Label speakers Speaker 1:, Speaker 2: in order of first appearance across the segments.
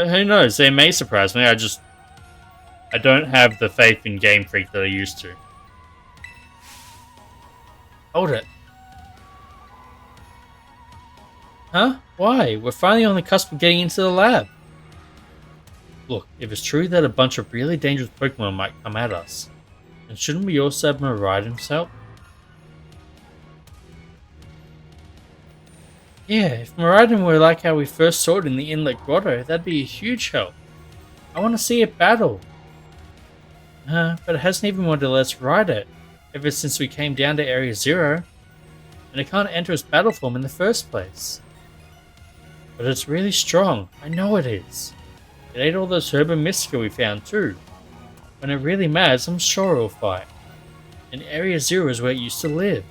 Speaker 1: Who knows? They may surprise me. I don't have the faith in Game Freak that I used to. Hold it. Huh? Why? We're finally on the cusp of getting into the lab. Look, if it's true that a bunch of really dangerous Pokemon might come at us, then shouldn't we also have Miraidon's help? Yeah, if Miraidon were like how we first saw it in the Inlet Grotto, that'd be a huge help. I want to see it battle. But it hasn't even wanted to let us ride it, ever since we came down to Area 0. And it can't enter its battle form in the first place. But it's really strong, I know it is. It ate all those Herb and Mystica we found too. When it really matters, I'm sure it'll fight. And Area 0 is where it used to live.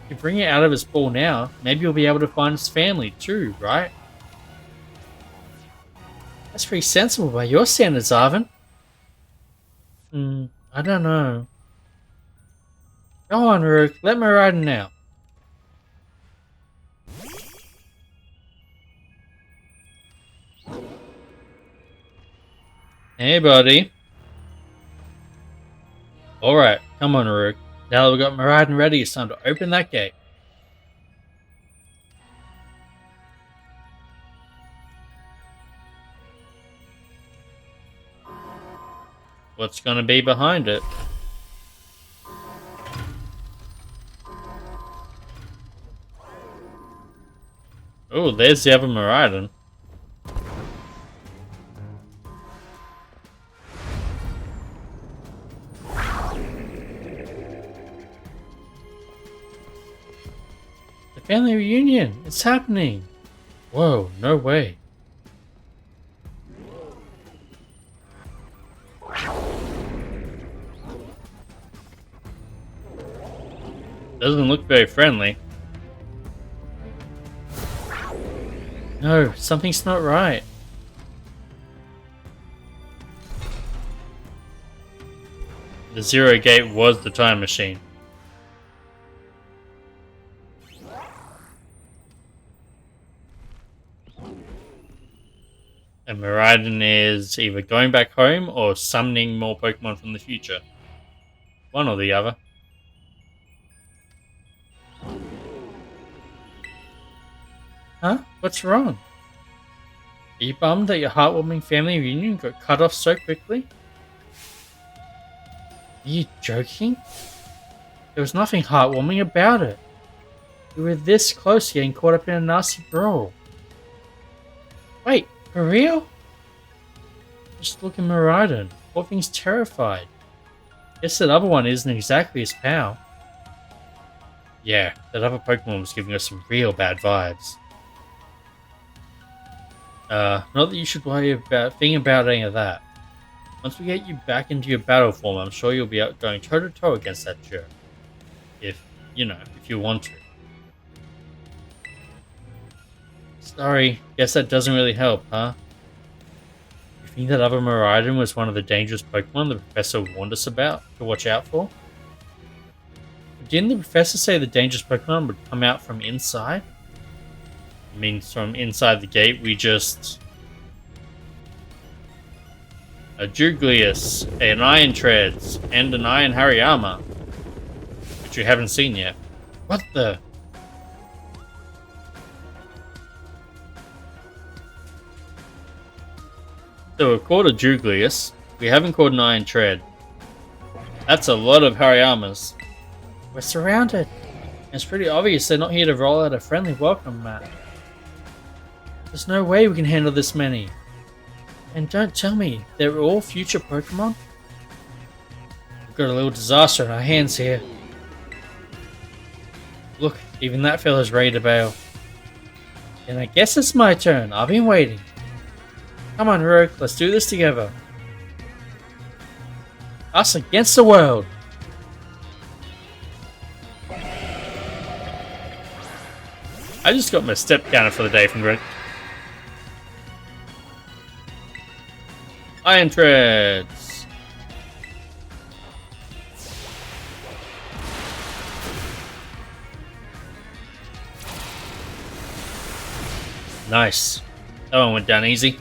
Speaker 1: If you bring it out of its ball now, maybe you'll be able to find its family too, right? That's pretty sensible by your standards, Arven. I don't know. Go on, Rook, let me ride now. Hey, buddy. Alright, come on, Rook. Now that we've got Miraidon ready, it's time to open that gate. What's gonna be behind it? Oh, there's the other Miraidon. The family reunion! It's happening! Whoa, no way. Doesn't look very friendly. No, something's not right. The Zero Gate was the time machine. And Miraidon is either going back home or summoning more Pokemon from the future. One or the other. Huh? What's wrong? Are you bummed that your heartwarming family reunion got cut off so quickly? Are you joking? There was nothing heartwarming about it. We were this close to getting caught up in a nasty brawl. Wait, for real? Just look at Miraidon. Poor thing's terrified. Guess that other one isn't exactly his pal. Yeah, that other Pokemon was giving us some real bad vibes. Not that you should worry about any of that. Once we get you back into your battle form, I'm sure you'll be out going toe to toe against that jerk. If you want to. Sorry, guess that doesn't really help, huh? You think that other Miraidon was one of the dangerous Pokemon the professor warned us about to watch out for? Didn't the professor say the dangerous Pokemon would come out from inside? I mean, from inside the gate, we just... a Juglius, an Iron Treads, and an Iron Hariyama. Which we haven't seen yet. What the... So we've caught a Juglius. We haven't caught an Iron Tread. That's a lot of Hariyamas. We're surrounded. It's pretty obvious they're not here to roll out a friendly welcome mat. There's no way we can handle this many. And don't tell me, they're all future Pokemon? We've got a little disaster on our hands here. Look, even that fella's ready to bail. And I guess it's my turn. I've been waiting. Come on, Rook, let's do this together. Us against the world. I just got my step counter for the day from Rick. Iron Treads. Nice. That one went down easy.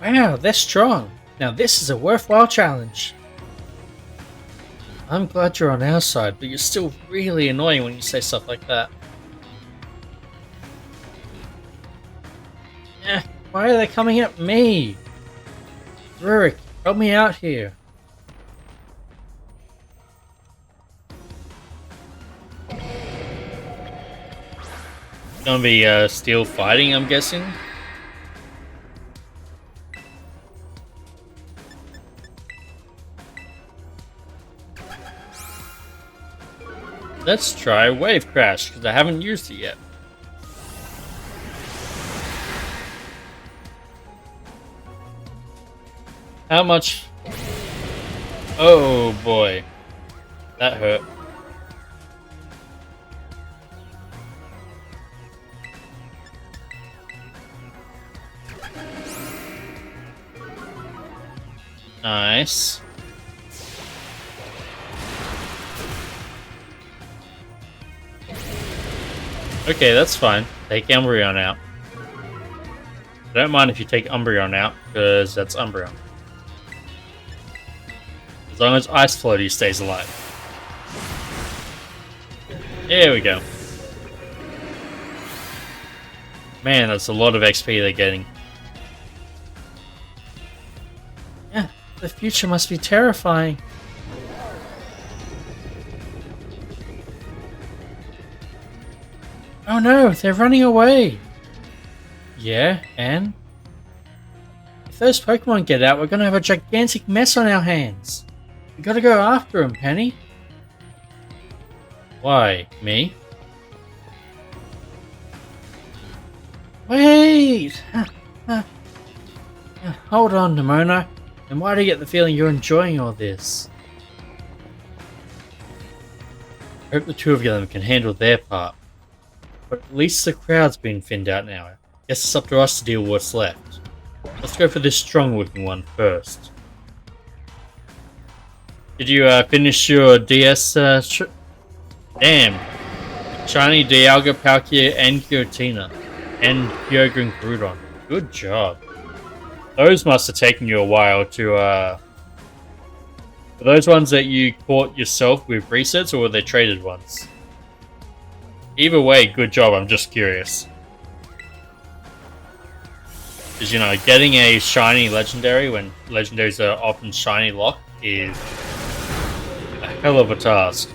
Speaker 1: Wow, they're strong. Now this is a worthwhile challenge. I'm glad you're on our side, but you're still really annoying when you say stuff like that. Why are they coming at me? Rurik, help me out here. Gonna be still fighting, I'm guessing. Let's try Wave Crash, because I haven't used it yet. How much? Oh boy. That hurt. Nice. Okay, that's fine. Take Umbreon out. I don't mind if you take Umbreon out, because that's Umbreon. As long as Ice Floaty stays alive. There we go. Man, that's a lot of XP they're getting. Yeah, the future must be terrifying. Oh no, they're running away! Yeah, and? If those Pokemon get out, we're gonna have a gigantic mess on our hands. We gotta go after them, Penny. Why, me? Wait! Hold on, Nimona. And why do you get the feeling you're enjoying all this? I hope the two of them can handle their part. But at least the crowd's been thinned out now. Guess it's up to us to deal with what's left. Let's go for this strong-looking one first. Did you finish your DS? Damn. Shiny Dialga, Palkia, and Giratina. And Kyogre Groudon. Good job. Those must have taken you a while to, Were those ones that you caught yourself with resets, or were they traded ones? Either way, good job, I'm just curious. Because, you know, getting a shiny legendary when legendaries are often shiny locked is a hell of a task.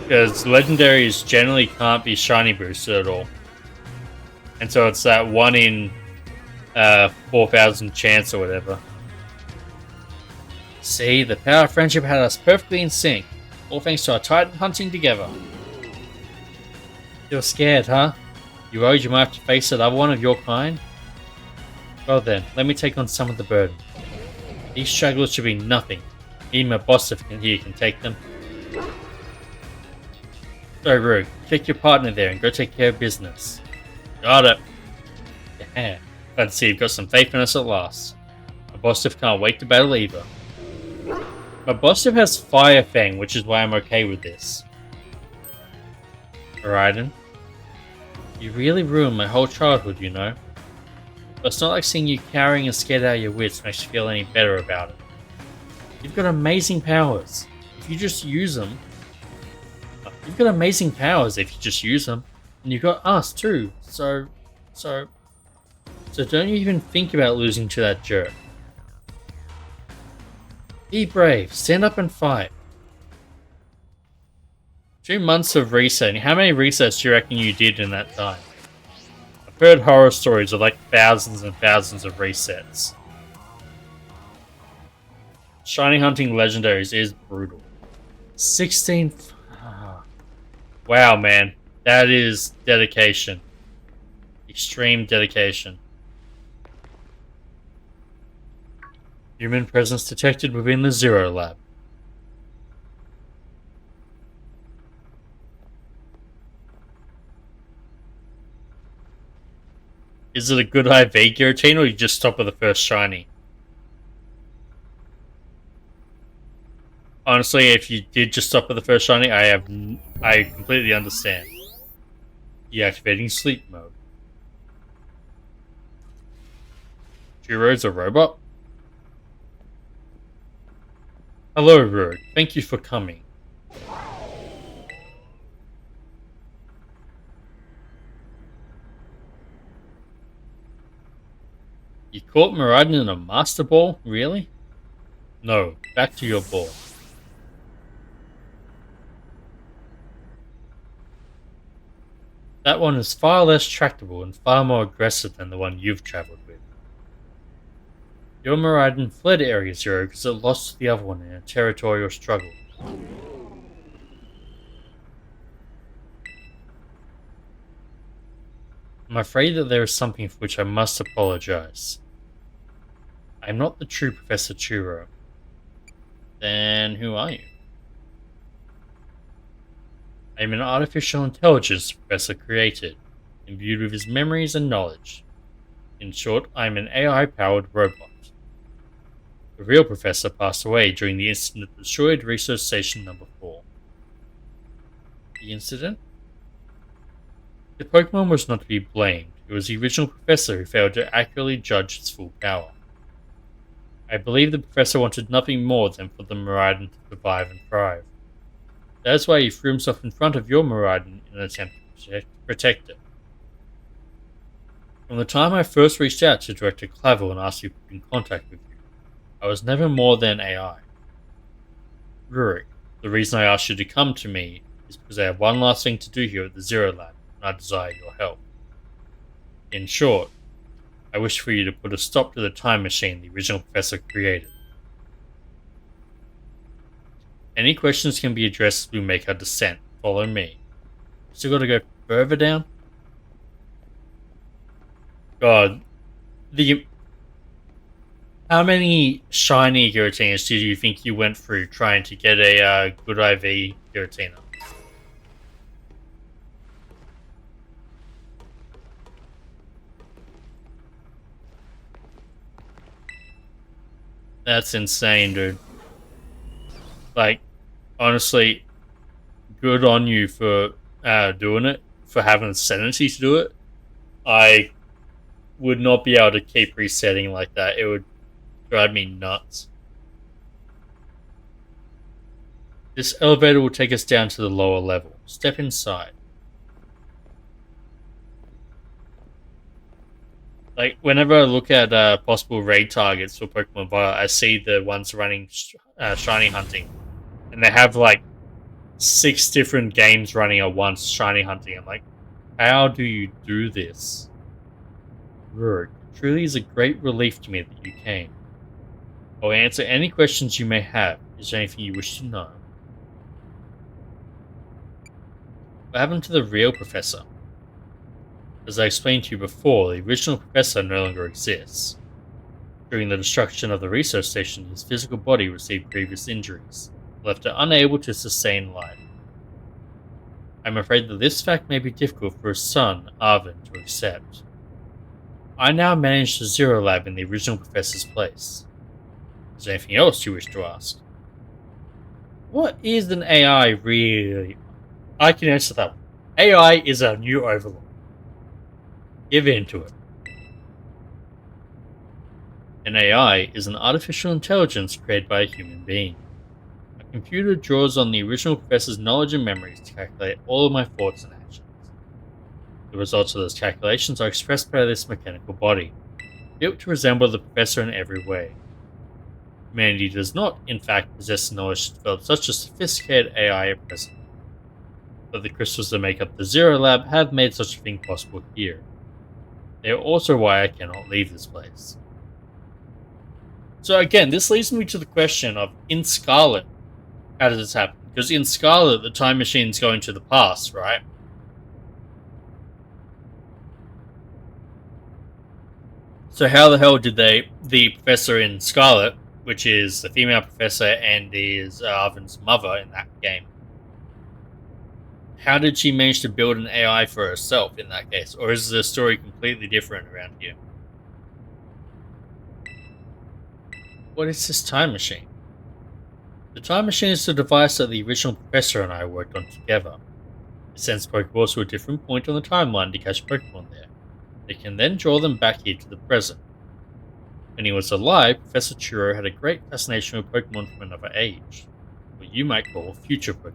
Speaker 1: Because legendaries generally can't be shiny boosted at all. And so it's that 1 in 4,000 chance or whatever. See, the power of friendship had us perfectly in sync. All thanks to our titan hunting together. You're scared, huh? You worried you might have to face another one of your kind? Well then, let me take on some of the burden. These stragglers should be nothing. Even my boss here can take them. So Rogue, take your partner there and go take care of business. Got it. Yeah, glad to see you've got some faith in us at last. My boss can't wait to battle either. My boss has Fire Fang, which is why I'm okay with this. Raiden, you really ruined my whole childhood, you know. But it's not like seeing you cowering and scared out of your wits makes you feel any better about it. You've got amazing powers. If you just use them... You've got amazing powers if you just use them. And you've got us too. So don't you even think about losing to that jerk. Be brave, stand up and fight. 2 months of resetting. How many resets do you reckon you did in that time? I've heard horror stories of like thousands and thousands of resets. Shiny hunting legendaries is brutal. 16... Wow, man. That is dedication. Extreme dedication. Human presence detected within the Zero Lab. Is it a good IV Giratina, or you just stop with the first shiny? Honestly, if you did just stop with the first shiny, I completely understand. Deactivating sleep mode. Turo's a robot? Hello, Rogue. Thank you for coming. You caught Miraiden in a master ball? Really? No, back to your ball. That one is far less tractable and far more aggressive than the one you've travelled with. Your Miraiden fled Area Zero because it lost to the other one in a territorial struggle. I'm afraid that there is something for which I must apologize. I am not the true Professor Turo. Then who are you? I am an artificial intelligence the Professor created, imbued with his memories and knowledge. In short, I am an AI-powered robot. The real Professor passed away during the incident that destroyed Research Station Number 4. The incident? The Pokemon was not to be blamed. It was the original Professor who failed to accurately judge its full power. I believe the Professor wanted nothing more than for the Miraiden to survive and thrive. That is why he threw himself in front of your Miraiden in an attempt to protect it. From the time I first reached out to Director Clavel and asked you to put in contact with you, I was never more than AI. Rurik, the reason I asked you to come to me is because I have one last thing to do here at the Zero Lab, and I desire your help. In short, I wish for you to put a stop to the time machine the original Professor created. Any questions can be addressed as we make our descent. Follow me. Still gotta go further down? God, how many shiny Giratinas did you think you went through trying to get a good IV Giratina? That's insane, dude. Like, honestly, good on you for doing it, for having the sanity to do it. I would not be able to keep resetting like that. It would drive me nuts. This elevator will take us down to the lower level. Step inside. Like, whenever I look at possible raid targets for Pokemon Violet, I see the ones running shiny hunting. And they have, like, 6 different games running at once shiny hunting. I'm like, how do you do this? Rurik, it truly is a great relief to me that you came. I'll answer any questions you may have. Is there anything you wish to know? What happened to the real Professor? As I explained to you before, the original Professor no longer exists. During the destruction of the research station, his physical body received previous injuries, left it unable to sustain life. I'm afraid that this fact may be difficult for his son, Arven, to accept. I now manage the Zero Lab in the original Professor's place. Is there anything else you wish to ask? What is an AI really? I can answer that one. AI is our new overlord. Give in to it. An AI is an artificial intelligence created by a human being. A computer draws on the original Professor's knowledge and memories to calculate all of my thoughts and actions. The results of those calculations are expressed by this mechanical body, built to resemble the Professor in every way. Humanity does not, in fact, possess the knowledge to develop such a sophisticated AI at present. But the crystals that make up the Zero Lab have made such a thing possible here. They are also why I cannot leave this place. So again, this leads me to the question of, in Scarlet, how does this happen? Because in Scarlet, the time machine's going to the past, right? So how the hell did the Professor in Scarlet, which is the female Professor and is Arven's mother in that game, how did she manage to build an AI for herself in that case? Or is the story completely different around here? What is this time machine? The time machine is the device that the original Professor and I worked on together. It sends Pokeballs to a different point on the timeline to catch Pokemon there. They can then draw them back here to the present. When he was alive, Professor Turo had a great fascination with Pokemon from another age, what you might call future Pokemon.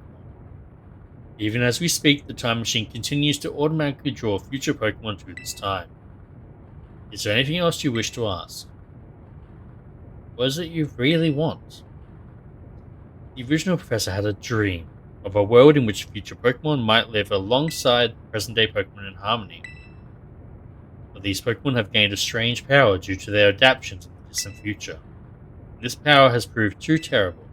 Speaker 1: Even as we speak, the time machine continues to automatically draw future Pokemon to this time. Is there anything else you wish to ask? What is it you really want? The original professor had a dream of a world in which future Pokemon might live alongside present-day Pokemon in harmony. But these Pokemon have gained a strange power due to their adaptations in the distant future. This power has proved too terrible.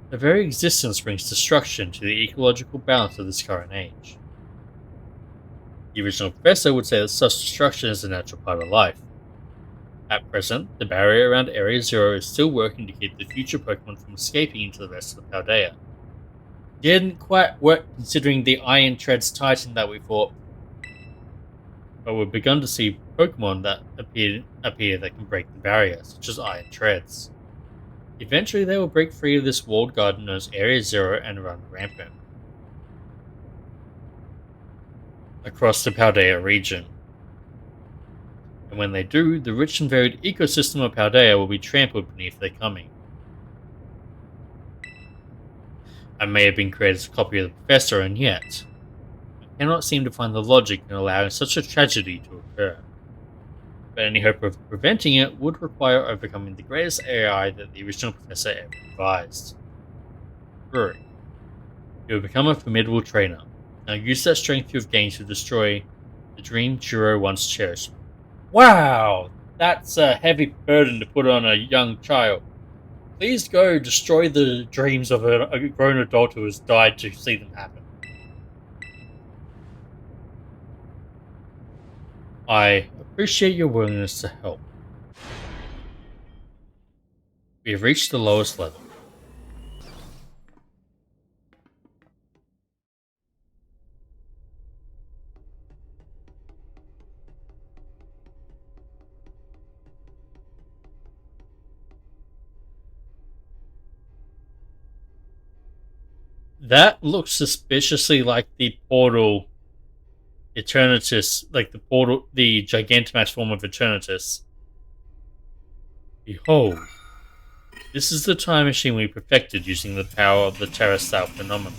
Speaker 1: Their very existence brings destruction to the ecological balance of this current age. The original professor would say that such destruction is a natural part of life. At present, the barrier around Area Zero is still working to keep the future Pokemon from escaping into the rest of the Paldea. Didn't quite work considering the Iron Treads Titan that we fought, but we've begun to see Pokemon that appear that can break the barrier, such as Iron Treads. Eventually they will break free of this walled garden known as Area Zero and run rampant across the Paldea region. And when they do, the rich and varied ecosystem of Paldea will be trampled beneath their coming. I may have been created as a copy of the Professor, and yet I cannot seem to find the logic in allowing such a tragedy to occur. But any hope of preventing it would require overcoming the greatest AI that the original Professor ever devised. Rurik. You have become a formidable trainer. Now use that strength you have gained to destroy the dream Juro once cherished. Wow! That's a heavy burden to put on a young child. Please go destroy the dreams of a grown adult who has died to see them happen. I appreciate your willingness to help. We have reached the lowest level. That looks suspiciously like the portal Eternatus, like the portal, the Gigantamax form of Eternatus. Behold, this is the time machine we perfected using the power of the Terrastyle phenomenon.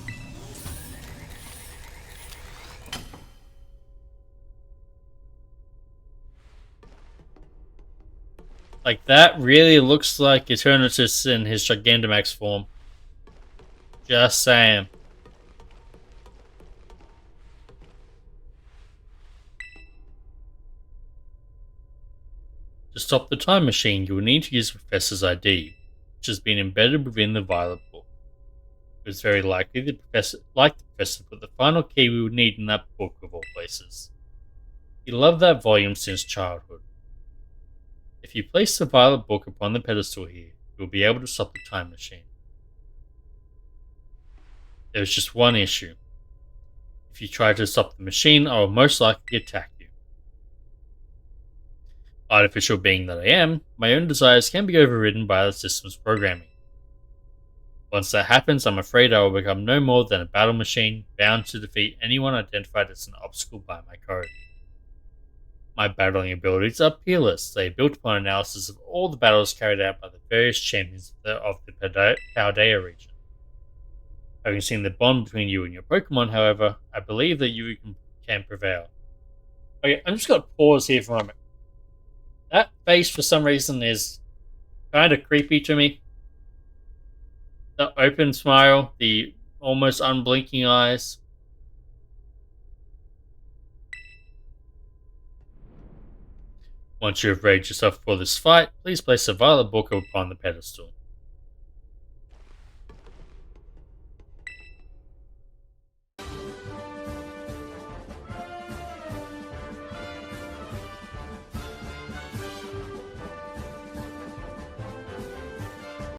Speaker 1: Like, that really looks like Eternatus in his Gigantamax form. Just saying. To stop the time machine, you will need to use the Professor's ID, which has been embedded within the Violet book. It is very likely the Professor, put the final key we would need in that book of all places. He loved that volume since childhood. If you place the Violet book upon the pedestal here, you will be able to stop the time machine. There is just one issue. If you try to stop the machine, I will most likely attack you. Artificial being that I am, my own desires can be overridden by the system's programming. Once that happens, I'm afraid I will become no more than a battle machine, bound to defeat anyone identified as an obstacle by my code. My battling abilities are peerless. They are built upon analysis of all the battles carried out by the various champions of the Paldea region. Having seen the bond between you and your Pokemon, however, I believe that you can prevail. Okay, I'm just going to pause here for a moment. That face, for some reason, is kind of creepy to me. The open smile, the almost unblinking eyes. Once you have readied yourself for this fight, please place the Violet book upon the pedestal.